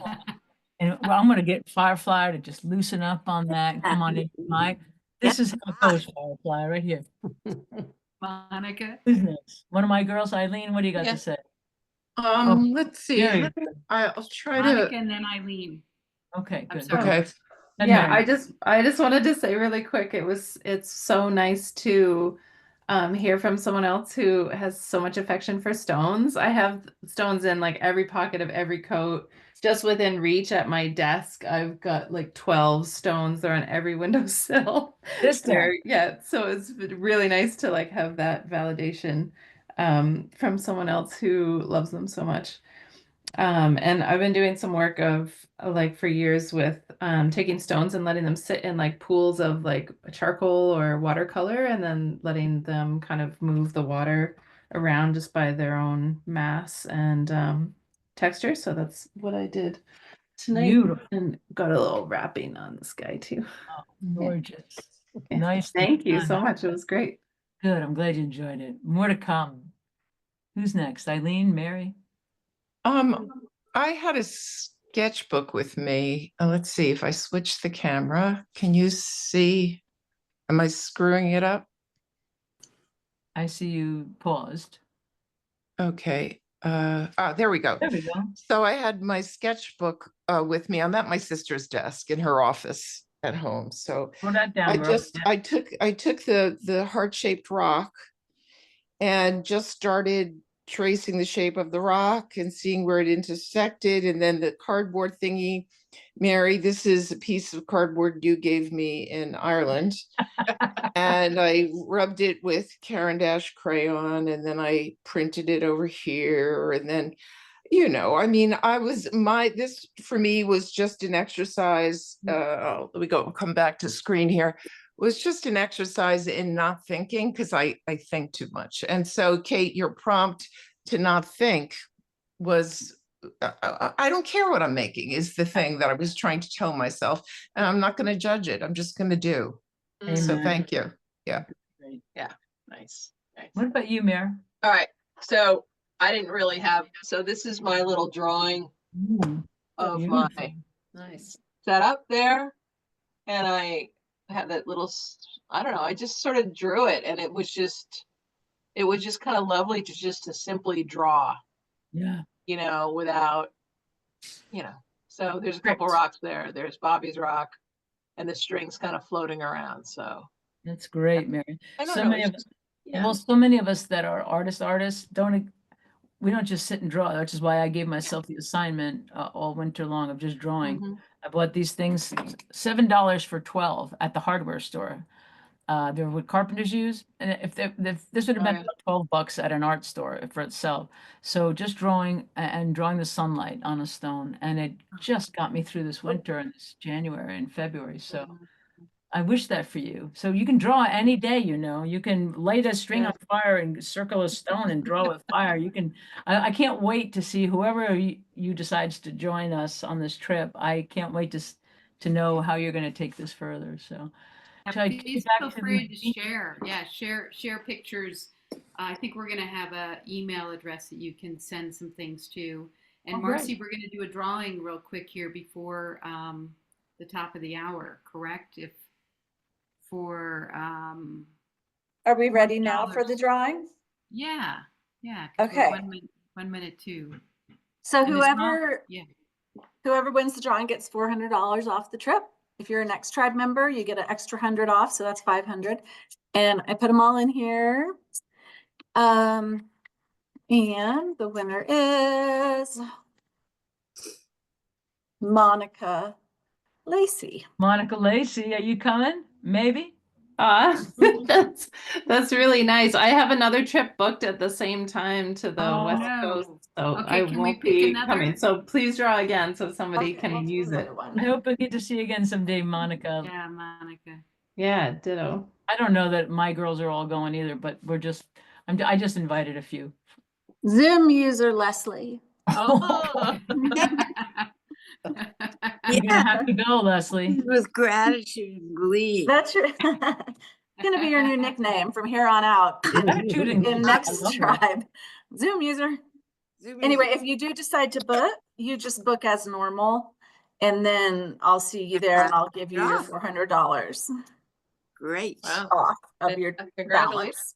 And well, I'm going to get Firefly to just loosen up on that. Come on in, Mike. This is how it goes, Firefly, right here. Monica. Who's next? One of my girls, Eileen, what do you got to say? Let's see. there you I'll try Monica to. and then Eileen. Okay, I'm good. sorry. Okay. And Yeah, Mary. I just wanted to say really quick, it's so nice to hear from someone else who has so much affection for stones. I have stones in like every pocket of every coat. Just within reach at my desk, I've got like 12 stones. They're on every windowsill. Yeah, so it's really nice to like have that validation from someone else who loves them so much. And I've been doing some work of like for years with taking stones and letting them sit in like pools of like charcoal or watercolor, and then letting them kind of move the water around just by their own mass and texture. So that's what I did tonight. Beautiful. And got a little wrapping on this guy too. Oh, gorgeous. Okay. Nice. Thank you so much. It was great. Good. I'm glad you enjoyed it. More to come. Who's next? Eileen, Mary? I had a sketchbook with me. Let's see if I switch the camera. Can you see? Am I screwing it up? I see you paused. Okay. There we go. There we go. So I had my sketchbook with me. I'm at my sister's desk in her office at home. So Throw that down, girl. I took the heart-shaped rock and just started tracing the shape of the rock and seeing where it intersected, and then the cardboard thingy. Mary, this is a piece of cardboard you gave me in Ireland. And I rubbed it with Caran d'Ache crayon, and then I printed it over here. And then, I mean, this for me was just an exercise. Let me come back to screen here. was just an exercise in not thinking, because I think too much. And so, Kate, your prompt to not think was, I don't care what I'm making is the thing that I was trying to tell myself, and I'm not going to judge it. I'm just going to do. So Amen. thank you. Yeah. Great. Yeah, nice. What about you, Mare? All right, so I didn't really have, so this is my little drawing of my Nice. setup there. And I had that little, I don't know, I just sort of drew it, and it was just kind of lovely to simply draw, Yeah. Without, so there's a couple rocks there. There's Bobby's rock, and the strings kind of floating around. So that's great, Mary. I don't So know, many of us, well, so many of us that are artists we don't just sit and draw, which is why I gave myself the assignment all winter long of just drawing. I bought these things, $7 for 12 at the hardware store. They're what carpenters use, and if this would have been about $12 at an art store for itself. So just drawing and drawing the sunlight on a stone, and it just got me through this winter and this January and February. So I wish that for you. So you can draw any day, you can light a string on fire and circle a stone and draw with fire. You can, I can't wait to see whoever you decides to join us on this trip. I can't wait to know how you're going to take this further. So please feel free to share. Yeah, share pictures. I think we're going to have an email address that you can send some things to. And Marcy, we're going to do a drawing real quick here before the top of the hour, correct? Are we ready now for the drawing? Yeah. Okay. 1 minute too. So whoever wins the drawing gets $400 off the trip. If you're a Next Tribe member, you get an extra 100 off, so that's 500. And I put them all in here. And the winner is Monica Lacey. Monica Lacey, are you coming? Maybe. That's really nice. I have another trip booked at the same time to the West Coast, so I won't be coming. So please draw again so somebody can use it. I hope I get to see you again someday, Monica. Yeah, Monica. Yeah, ditto. I don't know that my girls are all going either, but I just invited a few. Zoom user Leslie. Oh. You're gonna have to go, Leslie. With gratitude and glee. That's your gonna be your new nickname from here on out in Next Tribe. Zoom user. Anyway, if you do decide to book, you just book as normal, and then I'll see you there, and I'll give you your $400. Great. Off of your balance.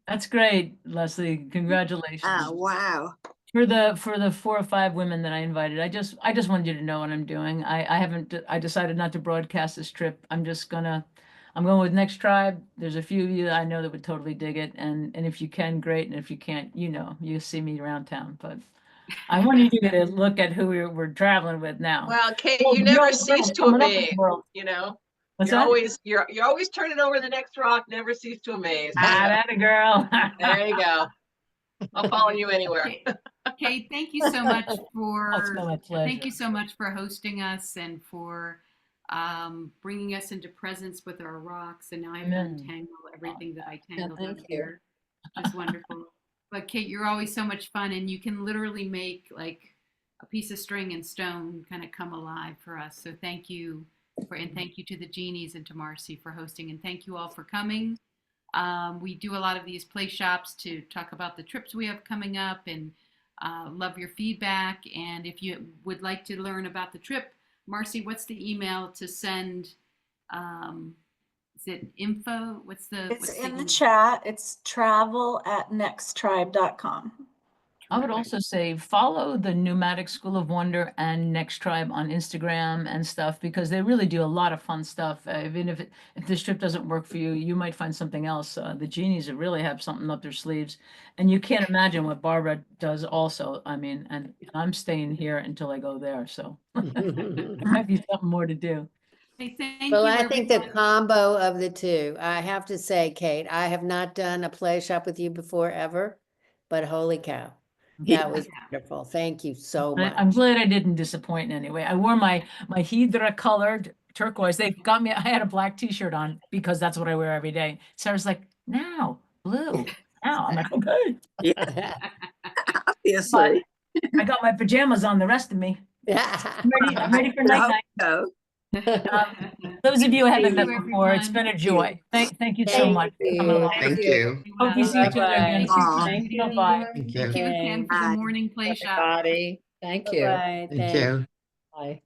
That's great, Leslie. Congratulations. Wow. For the 4 or 5 women that I invited, I just wanted you to know what I'm doing. I decided not to broadcast this trip. I'm going with Next Tribe. There's a few of you that I know that would totally dig it. And if you can, great. And if you can't, you see me around town. But I wanted you to look at who we're traveling with now. Well, Kate, you never cease to amaze, What's you're that? you're always turning over the next rock, never cease to amaze. That a girl. There you go. I'll follow you anywhere. Kate, thank you so much thank you so much for hosting us and for bringing us into presence with our rocks. And now I have to untangle everything that I tangled up here. It's wonderful. But Kate, you're always so much fun, and you can literally make like a piece of string and stone kind of come alive for us. So thank you and thank you to the Genies and to Marcy for hosting, and thank you all for coming. We do a lot of these play shops to talk about the trips we have coming up, and love your feedback. And if you would like to learn about the trip, Marcy, what's the email to send? Is it info? It's in the chat. It's travel@nexttribe.com. I would also say follow the Pneumatic School of Wonder and Next Tribe on Instagram and stuff, because they really do a lot of fun stuff. Even if this trip doesn't work for you, you might find something else. The Genies really have something up their sleeves, and you can't imagine what Barbara does also. I mean, and I'm staying here until I go there, so there might be something more to do. Hey, well, I think the combo of the two, I have to say, Kate, I have not done a play shop with you before ever, but holy cow. That was wonderful. Thank you so much. I'm glad I didn't disappoint in any way. I wore my Hydra colored turquoise. They got me, I had a black t-shirt on because that's what I wear every day. Sarah's like, now, blue, now. I'm like, okay. Yeah, But obviously. I got my pajamas on, the rest of me. I'm ready for I night hope night. so. Those of you who haven't Thank met you, before, it's everyone. been a joy. Thank you so Thank much for you. coming along. Thank you. Hope you see each other again. Aw. Thank you. Bye-bye. Thank Thank you. you again for the Bye. morning play shop. Everybody, thank you. Bye-bye. Thank Thanks. you. Bye.